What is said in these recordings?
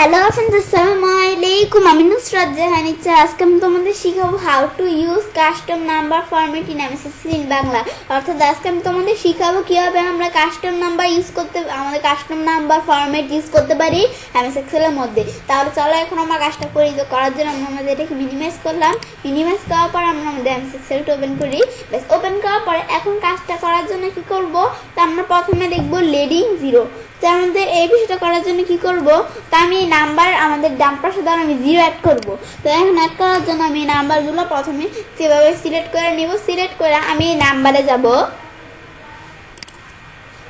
Hello friends, আসসালামু আলাইকুম। আমি নুসরাত জাহান ইচ্ছা। আজকে আমি তোমাদের শিখাবো how to use custom number format in MS Excel in Bangla. অর্থাৎ আজকে আমি তোমাদের শিখাবো কিভাবে আমরা কাস্টম নাম্বার ইউজ করতে, আমাদের কাস্টম নাম্বার ফরম্যাট ইউজ করতে পারি এমএস এক্সেল এর মধ্যে। তাহলে চলো এখন আমরা কাজটা করি। তো করার জন্য আমরা আমাদের এটাকে মিনিমাইজ করলাম। মিনিমাইজ করার পর আমরা আমাদের এমএস এক্সেলটা ওপেন করি। বেশ, ওপেন করার পরে এখন কাজটা করার জন্য কি করব, তো আমরা প্রথমে দেখবো লিডিং জিরো। তো আমাদের এই বিষয়টা করার জন্য কি করব, তা আমি নাম্বার আমাদের ডান পাশে ধর আমি জিরো অ্যাড করব। তো এখন অ্যাড করার জন্য আমি নাম্বারগুলো প্রথমে সেভাবে সিলেক্ট করে নিব। সিলেক্ট করে আমি নাম্বারে যাব।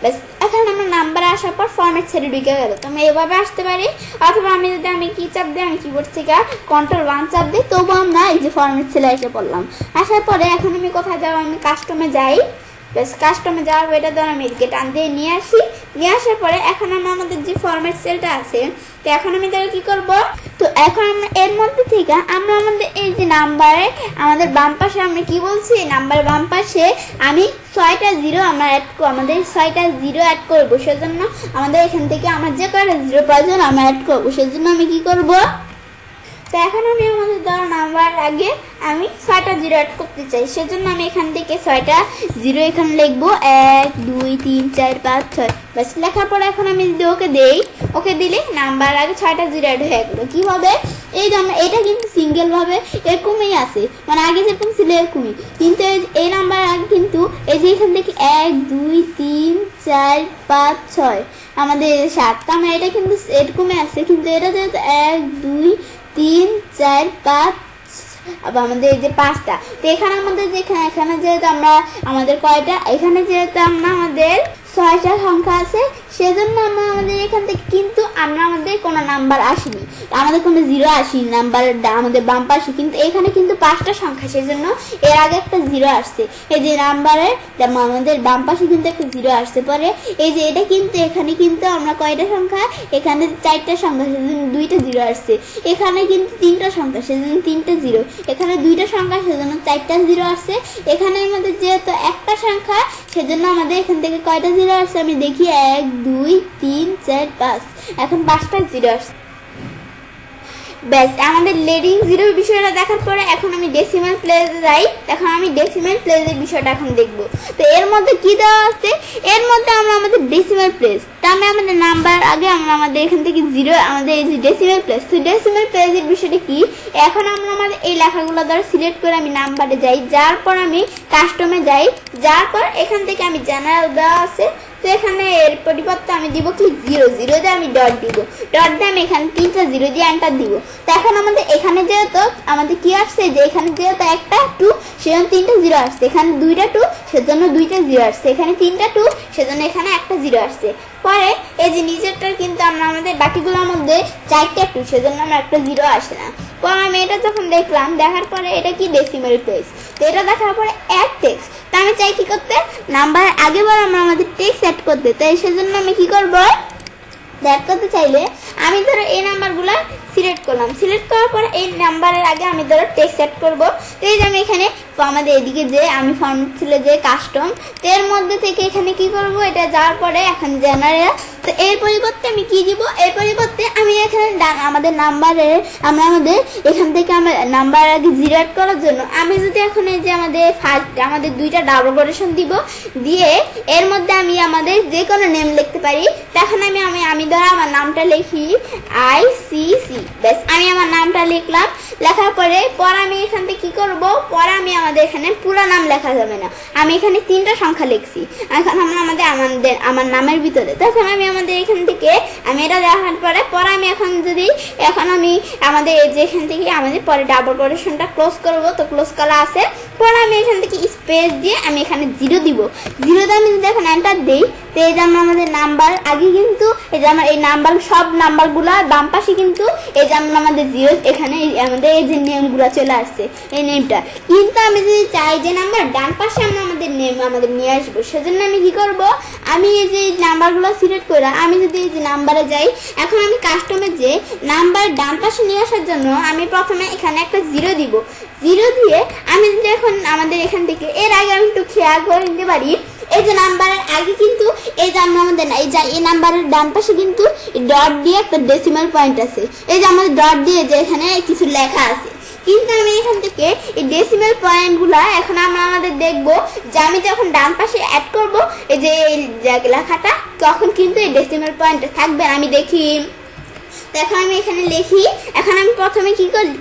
ব্যাস, এখন আমরা নাম্বারে আসার পর ফরম্যাট ছেড়ে ঢুকে গেল। তো আমি এভাবে আসতে পারি, অথবা আমি যদি আমি কি চাপ দিই, আমি কিবোর্ড থেকে Ctrl+1 চাপ দিই, তবু আমরা এই যে ফরম্যাট ছেড়ে এসে পড়লাম। আসার পরে এখন আমি কোথায় যাবো, আমি কাস্টমে যাই। বেশ, কাস্টমে যাওয়ার এটা ধর আমি এদিকে টান দিয়ে নিয়ে আসি। নিয়ে আসার পরে এখন আমরা আমাদের যে ফরম্যাট সেলটা আছে, তো এখন আমি তাহলে কি করব, তো এখন আমরা এর মধ্যে থেকে আমরা আমাদের এই যে নাম্বারে আমাদের বাম পাশে আমরা কি বলছি, নাম্বারের বাম পাশে আমি 6টা জিরো আমরা আমাদের 6টা জিরো অ্যাড করবো। সেজন্য আমাদের এখান থেকে আমার যে কয়টা জিরো প্রয়োজন আমরা অ্যাড করবো। সেজন্য আমি কি করব, তো এখন আমি আমাদের ধরো নাম্বার আগে আমি 6টা জিরো অ্যাড করতে চাই। সেজন্য আমি এখান থেকে 6টা জিরো এখানে লিখবো, 1 2 3 4 5 6। বাস, লেখার পরে এখন আমি যদি ওকে দেই, ওকে দিলে নাম্বার আগে 6টা জিরো অ্যাড হয়ে গেলো। কী হবে, এই যে আমরা এটা কিন্তু সিঙ্গেল ভাবে এরকমই আছে, মানে আগে যেরকম ছিল এরকমই, কিন্তু এই নাম্বার আগে কিন্তু এই যে এখান থেকে 1 2 3 4 5 6 আমাদের 7, তার মানে এটা কিন্তু এরকমই আছে, কিন্তু এটা যেহেতু 1 2 3 4 5 আবার আমাদের এই যে 5টা। তো এখানে আমাদের এখানে যেহেতু আমরা আমাদের কয়টা, এখানে যেহেতু আমরা আমাদের 6টা সংখ্যা আছে, সেজন্য আমরা আমাদের এখান থেকে কিন্তু আমরা আমাদের কোনো নাম্বার আসেনি, আমাদের কোনো জিরো আসেনি নাম্বারের আমাদের বাম পাশে, কিন্তু এখানে কিন্তু 5টা সংখ্যা, সেজন্য এর আগে একটা জিরো আসছে। এই যে নাম্বারের আমাদের বাম পাশে কিন্তু একটা জিরো আসতে পারে। এই যে এটা কিন্তু এখানে কিন্তু আমরা কয়টা সংখ্যা, এখানে 4টা সংখ্যা, সেজন্য 2টা জিরো আসছে। এখানে কিন্তু 3টা সংখ্যা, সেজন্য 3টা জিরো। এখানে 2টা সংখ্যা, সেজন্য 4টা জিরো আসছে। এখানে আমাদের যেহেতু একটা সংখ্যা, সেজন্য আমাদের এখান থেকে কয়টা জিরো আসছে আমি দেখি, 1 2 3 4 5, এখন 5টা জিরো আসছে। ব্যাস, আমাদের লিডিং জিরোর বিষয়টা দেখার পরে এখন আমি ডেসিমাল প্লেসে যাই। এখন আমি ডেসিমাল প্লেসের বিষয়টা এখন দেখব। তো এর মধ্যে কি দেওয়া আছে, এর মধ্যে আমরা আমাদের ডেসিমাল প্লেস, তার মানে আমাদের নাম্বার আগে আমরা আমাদের এখান থেকে জিরো, আমাদের এই যে ডেসিমাল প্লেস। তো ডেসিমাল প্লেসের বিষয়টা কি, এখন আমরা আমাদের এই লেখাগুলো দ্বারা সিলেক্ট করে আমি নাম্বারে যাই, যার পর আমি কাস্টমে যাই, যার পর এখান থেকে আমি জেনারেল দেওয়া আছে। তো এখানে এর পরিবর্তে আমি দিব কি, জিরো, জিরো দিয়ে আমি ডট দিব, ডট দিয়ে আমি এখানে 3টা জিরো দিয়ে এন্টার দিব। তো এখন আমাদের এখানে যেহেতু আমাদের কি আসছে, যে এখানে যেহেতু একটা 2, সেজন্য 3টা জিরো আসছে। এখানে 2টা 2, সেজন্য 2টা জিরো আসছে। এখানে 3টা 2, সেজন্য এখানে একটা জিরো আসছে। পরে এই যে নিচেরটা কিন্তু আমরা আমাদের বাকিগুলোর মধ্যে 4টা 2, সেজন্য আমরা একটা জিরো আসে না। পরে আমি এটা যখন দেখলাম, দেখার পরে এটা কি ডেসিমাল প্লেস, তো এটা দেখার পরে অ্যাড টেক্সট। তা আমি চাই কি করতে, নাম্বার আগে বার আমরা আমাদের টেক্সট অ্যাড করতে। তাই সেজন্য আমি কি করব, অ্যাড করতে চাইলে আমি ধরো এই নাম্বারগুলো সিলেক্ট করলাম। সিলেক্ট করার পরে এই নাম্বারের আগে আমি ধরো টেক্সট অ্যাড করবো। তো এই যে আমি এখানে আমাদের এদিকে যে আমি ফরম্যাট ছিল যে কাস্টম, তো এর মধ্যে থেকে এখানে কি করব, এটা যাওয়ার পরে এখন জেনারেল। তো এর পরিবর্তে আমি কি দিব, এর পরিবর্তে আমি এখানে আমাদের নাম্বারের আমরা আমাদের এখান থেকে আমরা নাম্বার আগে জিরো অ্যাড করার জন্য আমি যদি এখন এই যে আমাদের ফার্স্ট আমাদের 2টা ডাবল কোটেশন দিব, দিয়ে এর মধ্যে আমি আমাদের যে কোনো নেম লিখতে পারি। তখন আমি ধরো আমার নামটা লিখি ICC। ব্যাস, আমি আমার নামটা লিখলাম। লেখার পরে আমি এখান থেকে কি করব, পরে আমি আমাদের এখানে পুরো নাম লেখা যাবে না, আমি এখানে 3টা সংখ্যা লিখছি। এখন আমরা আমার নামের ভিতরে, তখন আমি আমাদের এখান থেকে আমি এটা দেখার পরে আমি এখন আমি আমাদের এই যে এখান থেকে আমাদের পরে ডাবল কোটেশনটা ক্লোজ করব। তো ক্লোজ করা আছে, পরে আমি এখান থেকে স্পেস দিয়ে আমি এখানে জিরো দিব। জিরো দিয়ে আমি যদি এখন এন্টার দিই, তো এই যে আমাদের নাম্বার আগে কিন্তু এই যে আমার এই নাম্বার সব নাম্বারগুলো বাম পাশে কিন্তু এই যে আমাদের জিরো, এখানে আমাদের এই যে নেমগুলো চলে আসছে, এই নেমটা। কিন্তু আমি যদি চাই যে নাম্বার ডান পাশে আমরা আমাদের নেম আমাদের নিয়ে আসবো, সেজন্য আমি কি করব, আমি এই যে নাম্বারগুলো সিলেক্ট করে আমি যদি এই যে নাম্বারে যাই, এখন আমি কাস্টমে যে নাম্বার ডান পাশে নিয়ে আসার জন্য আমি প্রথমে এখানে একটা জিরো দিব। জিরো দিয়ে আমি যদি এখন আমাদের এখান থেকে এর আগে আমি একটু খেয়াল করে নিতে পারি, এই যে নাম্বারের আগে কিন্তু এই যে আমরা আমাদের এই নাম্বারের ডান পাশে কিন্তু ডট দিয়ে একটা ডেসিমাল পয়েন্ট আছে, এই যে আমাদের ডট দিয়ে যে এখানে কিছু লেখা আছে, কিন্তু আমি এখান থেকে এই ডেসিমাল পয়েন্টগুলো এখন আমরা আমাদের দেখব যে আমি যখন ডান পাশে অ্যাড করব এই যে লেখাটা, তখন কিন্তু এই ডেসিমাল পয়েন্টটা থাকবে। আমি দেখি, এখন আমি এখানে লিখি, এখন আমি প্রথমে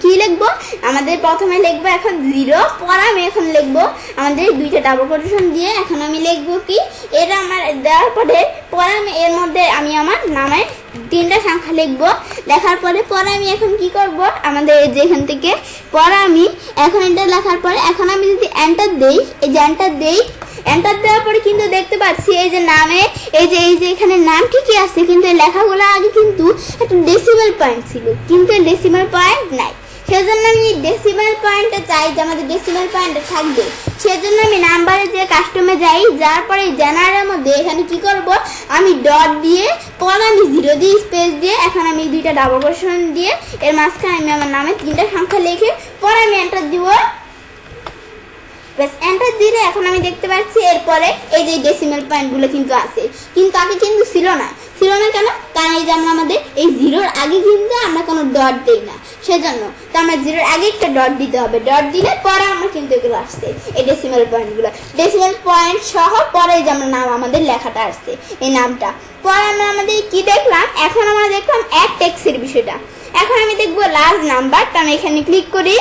কি লিখবো, আমাদের প্রথমে লিখবো এখন 0, পর আমি এখন লিখবো আমাদের দুইটা ডাবল কোটেশন দিয়ে এখন আমি লিখবো কি, এটা আমার দেওয়ার পরে আমি এর মধ্যে আমি আমার নামের 3টা সংখ্যা লিখবো। লেখার পরে আমি এখন কি করব, আমাদের যেখান থেকে আমি এখন এটা লেখার পরে এখন আমি যদি এন্টার দেই, এই যে এন্টার দেওয়ার পরে কিন্তু দেখতে পাচ্ছি এই যে নামে এই যে এখানে নাম ঠিকই আছে, কিন্তু এই লেখাগুলো আগে কিন্তু একটা ডেসিমাল পয়েন্ট ছিল, কিন্তু এই ডেসিমাল পয়েন্ট নাই। সেজন্য আমি ডেসিমাল পয়েন্টটা চাই যে আমাদের ডেসিমাল পয়েন্টটা থাকবে। সেজন্য আমি নাম্বারে যে কাস্টমে যাওয়ার পরে জেনারেলের মধ্যে এখানে কি করব, আমি ডট দিয়ে পর আমি 0 দিয়ে স্পেস দিয়ে এখন আমি দুইটা ডাবল কোটেশন দিয়ে এর মাঝখানে আমি আমার নামে 3টা সংখ্যা লিখে পর আমি এন্টার দিব। প্লাস এন্টার দিলে এখন আমি দেখতে পাচ্ছি এরপরে এই যে ডেসিমাল পয়েন্টগুলো কিন্তু আছে, কিন্তু আগে কিন্তু ছিল না কেন, কারণ এই যে আমরা আমাদের এই 0-র আগে কিন্তু আমরা কোনো ডট দেই না, সেজন্য তো আমরা 0-র আগে একটা ডট দিতে হবে, ডট দিলে পরে আমরা কিন্তু এগুলো আসছে এই ডেসিমাল পয়েন্টগুলো, ডেসিমাল পয়েন্ট সহ পরে যে আমরা নাম আমাদের লেখাটা আসছে এই নামটা। পরে আমরা আমাদের কি দেখলাম, এখন আমরা দেখলাম অ্যাড টেক্সটের বিষয়টা। এখন আমি দেখবো লাস্ট নাম্বার, তো আমি এখানে ক্লিক করি,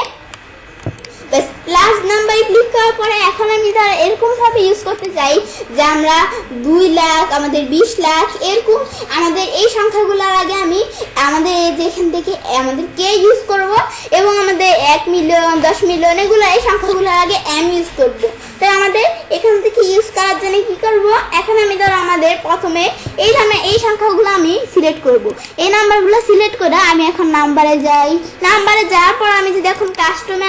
লাস্ট নাম্বারে ক্লিক করার পরে এখন আমি তারা এরকম ভাবে ইউজ করতে চাই যে আমরা 2 লাখ, আমাদের 20 লাখ, এরকম আমাদের এই সংখ্যাগুলোর আগে আমি আমাদের যেখান থেকে আমাদের কে ইউজ করব এবং আমাদের 1 মিলিয়ন 10 মিলিয়ন এগুলো এই সংখ্যাগুলোর আগে এম ইউজ করব। তাই আমাদের এখান থেকে ইউজ করার জন্য কি করব, এখন আমি ধরো আমাদের প্রথমে এই সংখ্যাগুলো আমি সিলেক্ট করব, এই নাম্বারগুলো সিলেক্ট করে আমি এখন নাম্বারে যাওয়ার পর আমি যদি এখন কাস্টমে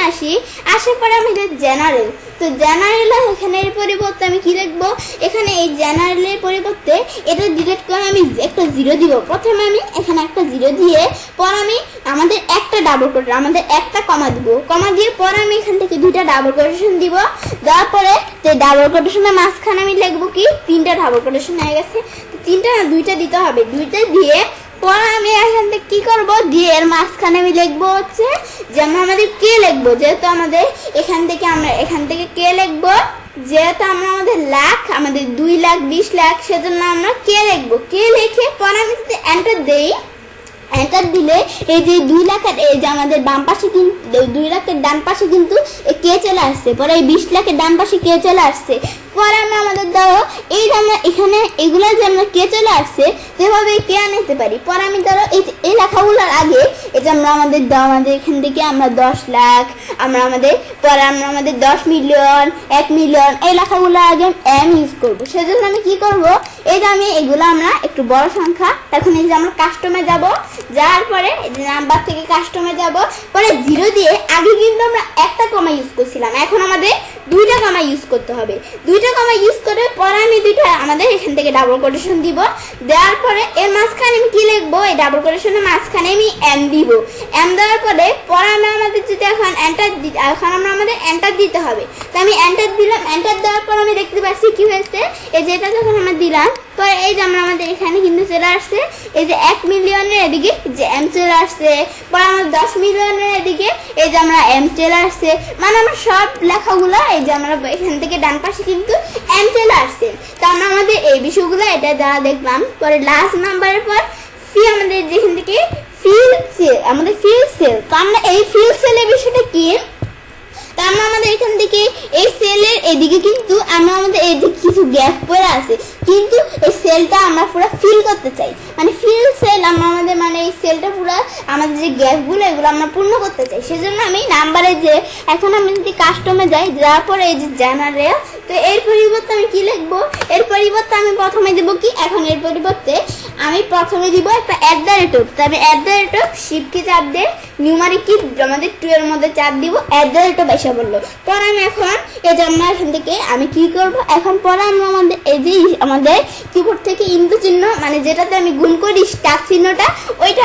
আসার পরে আমি যে জেনারেল, তো জেনারেল এখানে এর পরিবর্তে আমি কি লিখবো, এখানে এই জেনারেলের পরিবর্তে এটা ডিলিট করে আমি একটা 0 দিব। প্রথমে আমি এখানে একটা 0 দিয়ে পর আমি আমাদের একটা ডাবল কোটেশন, আমাদের একটা কমা দিব, কমা দিয়ে পর আমি এখান থেকে 2টা ডাবল কোটেশন দিব। দেওয়ার পরে যে ডাবল কোটেশনের মাঝখানে আমি লিখবো কি 3টা ডাবল কোটেশন হয়ে গেছে, 3টা না 2টা দিতে হবে, 2টা দিয়ে পর আমি এখান থেকে কি করব, দিয়ে এর মাঝখানে আমি লিখবো হচ্ছে যে আমরা আমাদের কে লিখবো, যেহেতু আমাদের এখান থেকে কে লিখবো, যেহেতু আমরা আমাদের লাখ, আমাদের 2 লাখ 20 লাখ, সেজন্য আমরা কে লিখবো, কে লিখে পর আমি যদি এন্টার দেই, এন্টার দিলে এই যে 2 লাখের এই যে আমাদের বাম পাশে কিন্তু 2 লাখের ডান পাশে কিন্তু কে চলে আসছে, পরে এই 20 লাখের ডান পাশে কে চলে আসছে। পরে আমরা আমাদের ধরো এই যে আমরা এখানে এগুলো যে আমরা কে চলে আসছে সেভাবে কে আনতে পারি। পরে আমি ধরো এই লেখাগুলোর আগে এই যে আমরা আমাদের এখান থেকে আমরা 10 লাখ, আমরা আমাদের 10 মিলিয়ন 1 মিলিয়ন এই লেখাগুলোর আগে এম ইউজ করবো। সেজন্য আমি কি করব, এই যে আমি এগুলো আমরা একটু বড় সংখ্যা, এখন এই যে আমরা কাস্টমে যাওয়ার পরে নাম্বার থেকে কাস্টমে যাব, পরে 0 দিয়ে আগে কিন্তু আমরা একটা কমা ইউজ করছিলাম, এখন আমাদের 2টা কমা ইউজ করতে হবে। 2টা কমা ইউজ করে পরে আমি 2টা আমাদের এখান থেকে ডাবল কোটেশন দিব। দেওয়ার পরে এর মাঝখানে আমি কি লিখবো, এই ডাবল কোটেশনের মাঝখানে আমি এম দিব। এম দেওয়ার পরে আমরা আমাদের যদি এখন আমাদের এন্টার দিতে হবে, তো আমি এন্টার দিলাম। এন্টার দেওয়ার পর আমি দেখতে পাচ্ছি কি হয়েছে, এই যেটা যখন আমরা দিলাম পরে এই যে আমাদের এখানে কিন্তু চলে আসছে এই যে 1 মিলিয়নের এদিকে যে এম চলে আসছে, পরে আমাদের 10 মিলিয়নের এদিকে এই যে আমরা এম চলে আসছে, মানে আমার সব লেখাগুলো এই যে আমরা এখান থেকে ডান পাশে কিন্তু এম চলে আসছে। তো আমরা আমাদের এই বিষয়গুলো এটা দ্বারা দেখলাম। পরে লাস্ট নাম্বারের পর আমাদের যেখান থেকে আমাদের ফিল সেল, তো আমরা এই ফিল সেলের বিষয়টা কি, তো আমরা আমাদের এখান থেকে এই সেলের এদিকে কিন্তু আমরা আমাদের এই যে কিছু গ্যাপ পড়ে আছে, কিন্তু এই সেলটা আমরা পুরো ফিল করতে চাই, মানে ফিল সেল আমরা আমাদের মানে এই সেলটা পুরো আমাদের যে গ্যাপগুলো এগুলো আমরা পূর্ণ করতে চাই। সেজন্য আমি নাম্বারে যে এখন আমি যদি কাস্টমে যাওয়ার পরে এই যে জেনারেল, তো এর পরিবর্তে আমি কি লিখবো, এর পরিবর্তে আমি প্রথমে দেবো কি, এখন এর পরিবর্তে আমি প্রথমে দিব একটা @, তো আমি শিফটকে চাপ দিয়ে নিউমারিক কি আমাদের 2 এর মধ্যে চাপ দিব, এসে বললো। পরে আমি এখন এই যে আমরা এখান থেকে আমি কি করব, এখন পরে আমরা আমাদের এই যে আমাদের কিবোর্ড থেকে ইনটু চিহ্ন, মানে যেটাতে আমি গুণ করি স্টার চিহ্নটা, ওইটা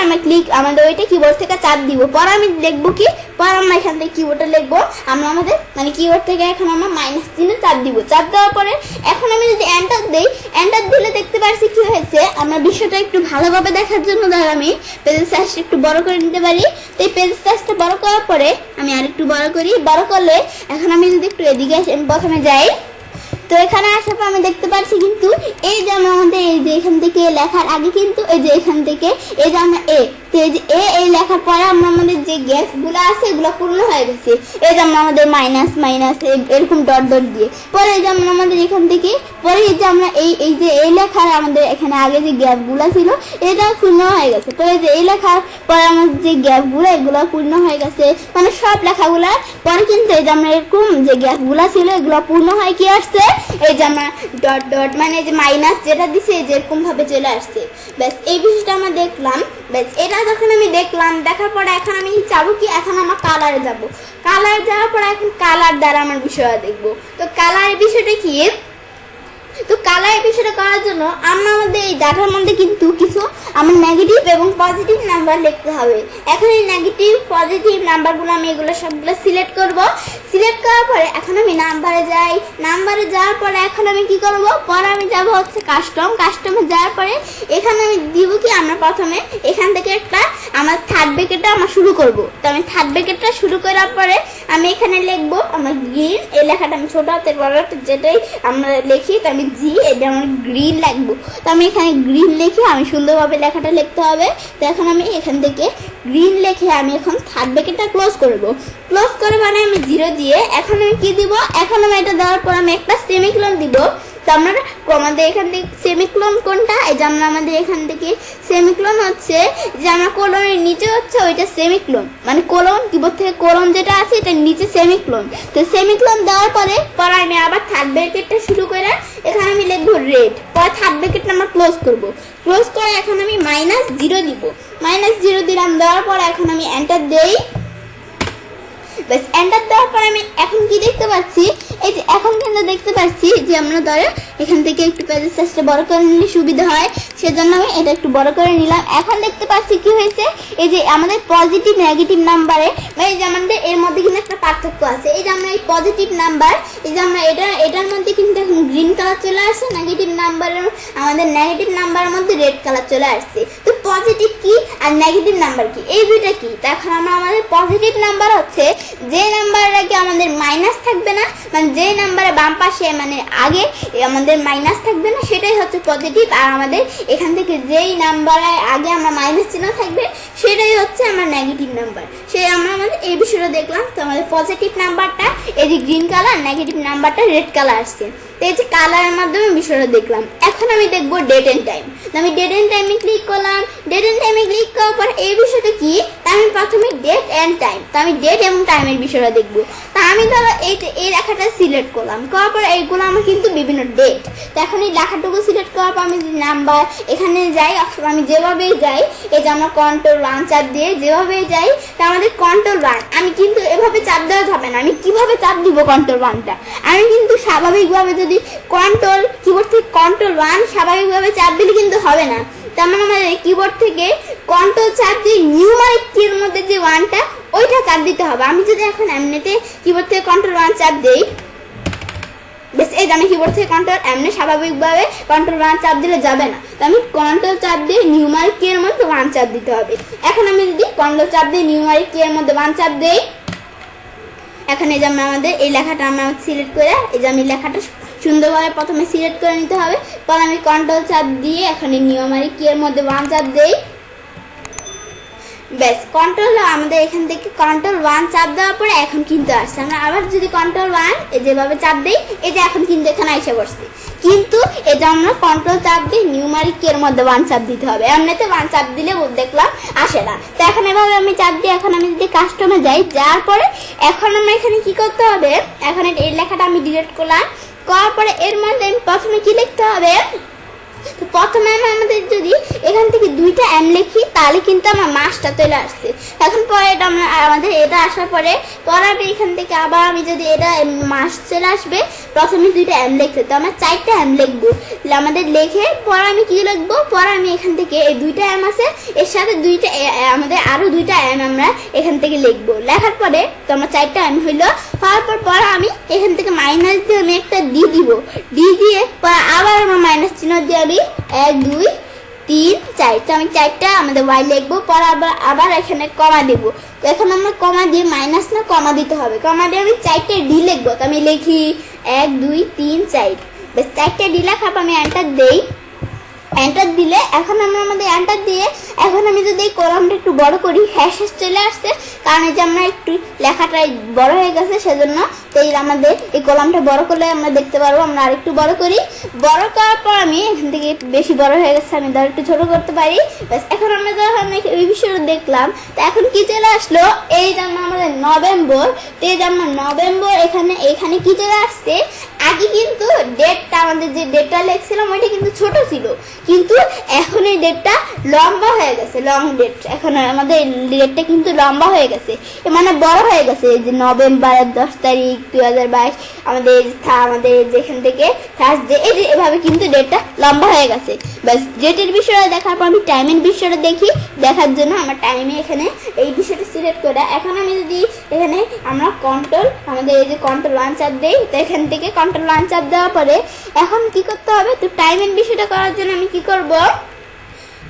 আমরা আমাদের ওইটা কিবোর্ড থেকে চাপ দিব। পরে আমি লিখবো কি, পরে আমরা এখান থেকে কিবোর্ডে লিখবো আমরা আমাদের মানে কিবোর্ড থেকে এখন আমরা মাইনাস চিহ্ন চাপ দিব। চাপ দেওয়ার পরে এখন আমি যদি এন্টার দেই, এন্টার দিলে দেখতে পাচ্ছি কি হয়েছে। আমরা বিষয়টা একটু ভালোভাবে দেখার জন্য ধর আমি পেজের সাইজটা একটু বড় করে নিতে পারি। তো এই পেজের সাইজটা বড় করার পরে আমি আরেকটু বড় করি। বড় করলে এখন আমি যদি একটু এদিকে আসি, আমি প্রথমে যাই। তো এখানে আসার পর আমি দেখতে পাচ্ছি কিন্তু এই যে আমাদের এই যে এখান থেকে লেখার আগে কিন্তু এই যে এখান থেকে এই যে আমরা তো এই যে এই লেখার পরে আমরা আমাদের যে গ্যাপগুলো আছে এগুলো পূর্ণ হয়ে গেছে। এই যে আমরা আমাদের মাইনাস মাইনাস এরকম ডট ডট দিয়ে পরে এই যে আমরা আমাদের এখান থেকে পরে এই যে আমরা এই যে এই লেখার আমাদের এখানে আগে যে গ্যাপগুলো ছিল এটা পূর্ণ হয়ে গেছে। পরে যে এই লেখার পরে আমাদের যে গ্যাপগুলো এগুলো পূর্ণ হয়ে গেছে, মানে সব লেখাগুলা পরে কিন্তু এই যে আমরা এরকম যে গ্যাপগুলো ছিল এগুলো পূর্ণ হয়ে কি আসছে, এই যে আমরা ডট ডট মানে যে মাইনাস যেটা দিছে যে এরকম ভাবে চলে আসছে। ব্যাস এই বিষয়টা আমরা দেখলাম। ব্যাস এটা যখন আমি দেখলাম, দেখার পরে এখন আমি যাবো কি, এখন আমার কালারে যাব। কালার যাওয়ার পরে এখন কালার দ্বারা আমার বিষয় দেখবো। তো কালারের বিষয়টা কি, তো কালারের বিষয়টা করার জন্য আমরা আমাদের এই ডাটার মধ্যে কিন্তু কিছু আমার নেগেটিভ এবং পজিটিভ নাম্বার লিখতে হবে। এখন এই নেগেটিভ পজিটিভ নাম্বারগুলো আমি এগুলো সবগুলো সিলেক্ট করব। সিলেক্ট করার পরে এখন আমি নাম্বারে যাই। নাম্বারে যাওয়ার পরে এখন আমি কি করব, পরে আমি যাব হচ্ছে কাস্টমে যাওয়ার পরে এখানে আমি দিব কি, আমরা প্রথমে এখান থেকে একটা আমার থার্ড ব্র্যাকেটটা আমরা শুরু করব। তো আমি থার্ড ব্র্যাকেটটা শুরু করার পরে আমি এখানে লিখবো আমার গ্রিন। এই লেখাটা আমি ছোট হাতের বড় হাতের যেটাই আমরা লিখি, তো আমি জি এটা আমার গ্রিন লিখবো। তো আমি এখানে গ্রিন লিখে আমি সুন্দরভাবে লেখাটা লিখতে হবে। তো এখন আমি এখান থেকে গ্রিন লিখে আমি এখন থার্ড ব্র্যাকেটটা ক্লোজ করব। ক্লোজ করে মানে আমি 0 দিয়ে এখন আমি কি দিব, এখন আমি এটা দেওয়ার পর আমি একটা সেমিকোলন দিব। তো আমরা আমাদের এখান থেকে সেমিকোলন কোনটা, এই যে আমরা আমাদের এখান থেকে সেমিকোলন হচ্ছে যে আমরা কোলনের নিচে হচ্ছে ওইটা সেমিকোলন, মানে কোলন কিবোর্ড থেকে কোলন যেটা আছে এটা নিচে সেমিকোলন। তো সেমিকোলন দেওয়ার পরে আমি আবার থার্ড ব্র্যাকেটটা শুরু করে এখানে আমি লিখবো রেড। পরে থার্ড ব্র্যাকেটটা আমরা ক্লোজ করব। ক্লোজ করে এখন আমি -0 দিব। -0 দিলাম, দেওয়ার পর এখন আমি এন্টার দেই। বাস এন্টার দেওয়ার পর আমি এখন কি দেখতে পাচ্ছি, এই যে এখন কিন্তু দেখতে পাচ্ছি যে আমরা ধরে এখান থেকে একটু পেজের সাইজটা বড় করে নিলে সুবিধা হয়, সেজন্য আমি এটা একটু বড় করে নিলাম। এখন দেখতে পাচ্ছি কি হয়েছে, এই যে আমাদের পজিটিভ নেগেটিভ নাম্বারে মানে যে আমাদের এর মধ্যে কিন্তু একটা পার্থক্য আছে। এই যে আমরা এই পজিটিভ নাম্বার, এই যে আমরা এটার মধ্যে কিন্তু এখন গ্রিন কালার চলে আসছে, নেগেটিভ নাম্বারের আমাদের নেগেটিভ নাম্বারের মধ্যে রেড কালার চলে আসছে। তো পজিটিভ কি আর নেগেটিভ নাম্বার কি, এই দুইটা কি। তো এখন আমরা আমাদের পজিটিভ নাম্বার হচ্ছে যে নাম্বারের আগে আমাদের মাইনাস থাকবে না, মানে যে নাম্বারে বাম পাশে মানে আগে আমাদের মাইনাস থাকবে না সেটাই হচ্ছে পজিটিভ। আর আমাদের এখান থেকে যেই নাম্বারে আগে আমরা মাইনাস চিহ্ন থাকবে সেটাই হচ্ছে আমার নেগেটিভ নাম্বার। সেই আমরা আমাদের এই বিষয়টা দেখলাম। তো আমাদের পজিটিভ নাম্বারটা এই যে গ্রিন কালার, নেগেটিভ নাম্বারটা রেড কালার আসছে। তো এই যে কালারের মাধ্যমে বিষয়টা দেখলাম। এখন আমি দেখবো ডেট এন্ড টাইম। আমি ডেট এন্ড টাইমে ক্লিক করলাম। ডেট এন্ড টাইমে ক্লিক করার পর এই বিষয়টা কি, তা আমি প্রথমে ডেট এন্ড টাইম, তো আমি ডেট এবং টাইমের বিষয়টা দেখবো। তা আমি ধরো এই লেখাটা সিলেক্ট করলাম, করার পর এইগুলো আমার কিন্তু বিভিন্ন ডেট। তো এখন এই লেখাটুকু সিলেক্ট করার পর আমি নাম্বার এখানে যাই, অথবা আমি যেভাবেই যাই, এই যে আমরা Ctrl+1 চাপ দিয়ে যেভাবেই যাই, তা আমাদের Ctrl+1 আমি কিন্তু এভাবে চাপ দেওয়া যাবে না। আমি কিভাবে চাপ দিব Ctrl+1টা, আমি কিন্তু স্বাভাবিকভাবে যদি কিবোর্ড থেকে Ctrl+1 স্বাভাবিকভাবে চাপ দিলে কিন্তু হবে না। তার মানে আমাদের কিবোর্ড থেকে কন্ট্রোল চাপ দিয়ে নিউমারিক কির মধ্যে যে 1টা ওইটা চাপ দিতে হবে। আমি যদি এখন এমনিতে কিবোর্ড থেকে Ctrl+1 চাপ দেই, বেশ এই যে আমি কিবোর্ড থেকে এমনি স্বাভাবিকভাবে Ctrl+1 চাপ দিলে যাবে না। তো আমি কন্ট্রোল চাপ দিয়ে নিউমারিক কি এর মধ্যে 1 চাপ দিতে হবে। এখন আমি যদি কন্ট্রোল চাপ দিয়ে নিউমারিক কি এর মধ্যে 1 চাপ দেই, এখন এই যে আমাদের এই লেখাটা আমরা সিলেক্ট করে এই যে আমি লেখাটা সুন্দরভাবে প্রথমে সিলেক্ট করে নিতে হবে। পরে আমি কন্ট্রোল চাপ দিয়ে এখন এই নিউমারিক কি এর মধ্যে 1 চাপ দেই। বেশ কন্ট্রোল আমাদের এখান থেকে Ctrl+1 চাপ দেওয়ার পরে এখন কিন্তু আসছে। আমরা আবার যদি Ctrl+1 যেভাবে চাপ দিই, এই যে এখন কিন্তু এখানে এসে বসছে। কিন্তু এই যে আমরা কন্ট্রোল চাপ দিয়ে নিউমারিক কি এর মধ্যে 1 চাপ দিতে হবে। এমনিতে 1 চাপ দিলে দেখলাম আসে না। তো এখন এভাবে আমি চাপ দিই। এখন আমি যদি কাস্টমে যাই, যাওয়ার পরে এখন আমরা এখানে কি করতে হবে, এখন এই লেখাটা আমি ডিলিট করলাম। করার পরে এর মধ্যে প্রথমে কি লিখতে হবে, তো প্রথমে আমাদের যদি এখান থেকে 2টা এম লিখি তাহলে কিন্তু আমার মাসটা চলে আসছে। এখন পরে এটা আমাদের এটা আসার পরে আমি এখান থেকে আবার আমি যদি এটা মাস চলে আসবে, প্রথমে 2টা এম লিখছে, তো আমরা 4টা এম লিখবো। আমাদের লিখে পরে আমি কি লিখবো, পরে আমি এখান থেকে এই 2টা এম আছে এর সাথে আমাদের আরো 2টা এম আমরা এখান থেকে লিখবো। লেখার পরে তো আমার 4টা এম হইলো। হওয়ার পর আমি এখান থেকে মাইনাস দিয়ে আমি একটা ডি দিব, ডি দিয়ে পরে আবার আমার মাইনাস চিহ্ন দিয়ে আমি 1 2 3 4, তো আমি 4টা আমাদের ওয়াই লিখবো। পরে আবার এখানে কমা দিব। তো এখন আমরা কমা দিয়ে মাইনাস না কমা দিতে হবে, কমা দিয়ে আমি 4টা ডি লিখবো। তো আমি লিখি 1 2 3 4, বেশ 4টা ডি লেখার পর আমি এন্টার দেই। এন্টার দিলে এখন আমরা আমাদের এন্টার দিয়ে এখন আমি যদি এই কলামটা একটু বড় করি, হ্যাশ চলে আসছে, কারণ এই যে আমরা একটু লেখাটা বড় হয়ে গেছে সেজন্য। তো এই আমাদের এই কলামটা বড় করলে আমরা দেখতে পারবো। আমরা আরেকটু বড় করি, বড় করার পর আমি এখান থেকে বেশি বড় হয়ে গেছে, আমি ধর একটু ছোট করতে পারি। ব্যাস এখন আমরা যখন এই বিষয়টা দেখলাম, তো এখন কি চলে আসলো, এই যে আমাদের নভেম্বর। তো এই যে আমরা নভেম্বর এখানে কি চলে আসছে, আগে কিন্তু ডেটটা আমাদের যে ডেটটা লিখছিলাম ওইটা কিন্তু ছোট ছিল, কিন্তু এখন এই ডেটটা লম্বা হয়ে গেছে, লং ডেট। এখন আমাদের ডেটটা কিন্তু লম্বা হয়ে গেছে, মানে বড় হয়ে গেছে। এই যে নভেম্বরের 10 তারিখ 2022 আমাদের যেখান থেকে থার্সডে, এই যে এভাবে কিন্তু ডেটটা লম্বা হয়ে গেছে। ব্যাস ডেটের বিষয়টা দেখার পর আমি টাইমের বিষয়টা দেখি। দেখার জন্য আমার টাইমে এখানে এই বিষয়টা সিলেক্ট করে এখন আমি যদি এখানে আমরা আমাদের এই যে কন্ট্রোল 1 চাপ দেই, তো এখান থেকে কন্ট্রোল 1 চাপ দেওয়ার পরে এখন কি করতে হবে, তো টাইমের বিষয়টা করার জন্য আমি কি করব,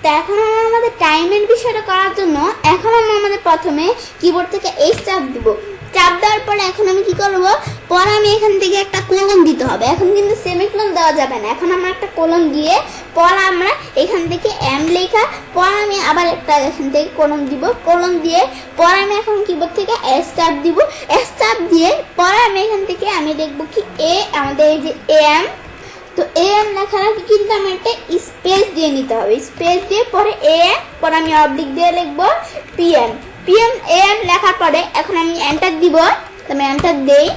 তো এখন আমাদের টাইমের বিষয়টা করার জন্য এখন আমাদের প্রথমে কিবোর্ড থেকে এইচ চাপ দিব। চাপ দেওয়ার পরে এখন আমি কি করব, পরে আমি এখান থেকে একটা কোলন দিতে হবে। এখন কিন্তু সেমিকোলন দেওয়া যাবে না, এখন আমরা একটা কোলন দিয়ে পরে আমরা এখান থেকে এম লেখা, পরে আমি আবার একটা এখান থেকে কোলন দিব। কোলন দিয়ে পরে আমি এখন কিবোর্ড থেকে এস চাপ দিব। এস চাপ দিয়ে পরে আমি এখান থেকে আমি দেখব কি আমাদের এই যে এম, তো এম লেখার আগে কিন্তু আমি একটা স্পেস দিয়ে নিতে হবে। স্পেস দিয়ে পরে পরে আমি অবলিক দিয়ে লিখবো পিএম। এম লেখার পরে এখন আমি এন্টার দিব। আমি এন্টার দেই।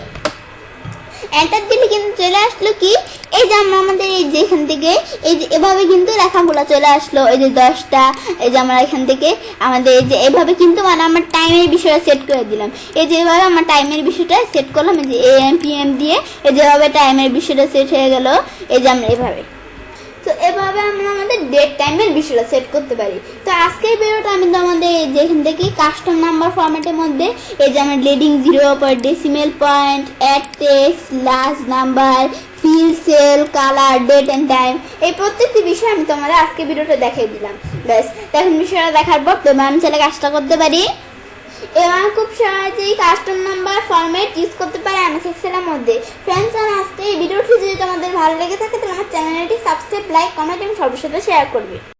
এন্টার দিলে কিন্তু চলে আসলো কি, এই যে আমরা আমাদের এই যে এখান থেকে এই যে এভাবে কিন্তু লেখাগুলো চলে আসলো। এই যে 10টা, এই যে আমরা এখান থেকে আমাদের এই যে এভাবে কিন্তু মানে আমার টাইমের বিষয়টা সেট করে দিলাম। এই যে এভাবে আমার টাইমের বিষয়টা সেট করলাম, এই যে এএম পিএম দিয়ে এই যেভাবে টাইমের বিষয়টা সেট হয়ে গেল। এই যে আমরা এভাবে, তো এভাবে আমরা আমাদের ডেট টাইমের বিষয়টা সেট করতে পারি। তো আজকের ভিডিওটা আমি তোমাদের যেখান থেকে কাস্টম নাম্বার ফরম্যাটের মধ্যে এই যে আমার লিডিং 0 পর decimal point, add text, last number, fill cell, colour, date and time, এই প্রত্যেকটি বিষয় আমি তোমাদের আজকে ভিডিওটা দেখিয়ে দিলাম। ব্যাস এখন বিষয়টা দেখার পর তোমরা আমি চাইলে কাজটা করতে পারি এবং খুব সহজেই কাস্টম নাম্বার ফরম্যাট ইউজ করতে পারে এমএস এক্সেলের মধ্যে। ফ্রেন্ডস, আজকে এই ভিডিওটি যদি তোমাদের ভালো লেগে থাকে তাহলে আমার চ্যানেলটি সাবস্ক্রাইব, লাইক, কমেন্ট এবং সবার সাথে শেয়ার করবে।